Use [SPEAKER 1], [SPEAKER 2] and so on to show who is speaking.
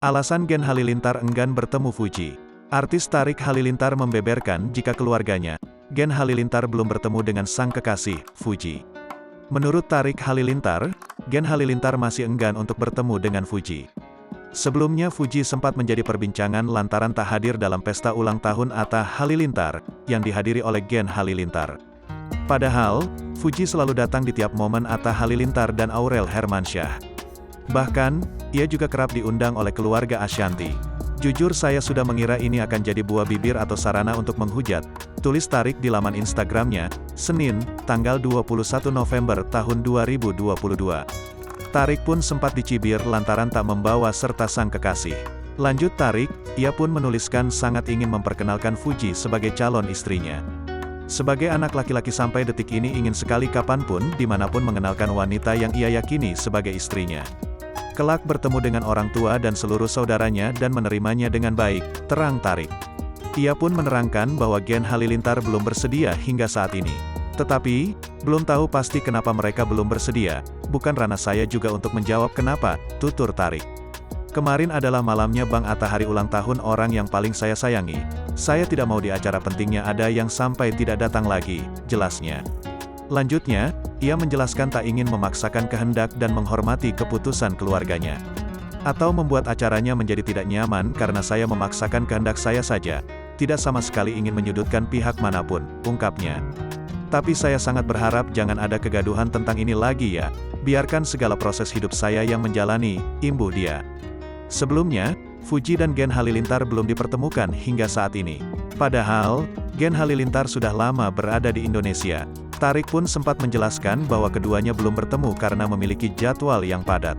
[SPEAKER 1] Alasan Gen Halilintar enggan bertemu Fuji. Artis Tarik Halilintar membeberkan jika keluarganya, Gen Halilintar belum bertemu dengan sang kekasih, Fuji. Menurut Tarik Halilintar, Gen Halilintar masih enggan untuk bertemu dengan Fuji. Sebelumnya Fuji sempat menjadi perbincangan lantaran tak hadir dalam pesta ulang tahun Atta Halilintar, yang dihadiri oleh Gen Halilintar. Padahal, Fuji selalu datang di tiap momen Atta Halilintar dan Aurel Hermansyah. Bahkan, ia juga kerap diundang oleh keluarga Ashanty. Jujur saya sudah mengira ini akan jadi buah bibir atau sarana untuk menghujat, tulis Tarik di laman Instagramnya, Senin, tanggal 21 November tahun 2022. Tarik pun sempat dicibir lantaran tak membawa serta sang kekasih. Lanjut Tarik, ia pun menuliskan sangat ingin memperkenalkan Fuji sebagai calon istrinya. Sebagai anak laki-laki sampai detik ini ingin sekali kapanpun, dimanapun mengenalkan wanita yang ia yakini sebagai istrinya. Kelak bertemu dengan orang tua dan seluruh saudaranya dan menerimanya dengan baik, terang Tarik. Ia pun menerangkan bahwa Gen Halilintar belum bersedia hingga saat ini. Tetapi, belum tahu pasti kenapa mereka belum bersedia, bukan ranah saya juga untuk menjawab kenapa, tutur Tarik. Kemarin adalah malamnya Bang Atta hari ulang tahun orang yang paling saya sayangi. Saya tidak mau di acara pentingnya ada yang sampai tidak datang lagi, jelasnya. Lanjutnya, ia menjelaskan tak ingin memaksakan kehendak dan menghormati keputusan keluarganya. Atau membuat acaranya menjadi tidak nyaman karena saya memaksakan kehendak saya saja. Tidak sama sekali ingin menyudutkan pihak manapun, ungkapnya. Tapi saya sangat berharap jangan ada kegaduhan tentang ini lagi ya. Biarkan segala proses hidup saya yang menjalani, imbuh dia. Sebelumnya, Fuji dan Gen Halilintar belum dipertemukan hingga saat ini. Padahal, Gen Halilintar sudah lama berada di Indonesia. Tarik pun sempat menjelaskan bahwa keduanya belum bertemu karena memiliki jadwal yang padat.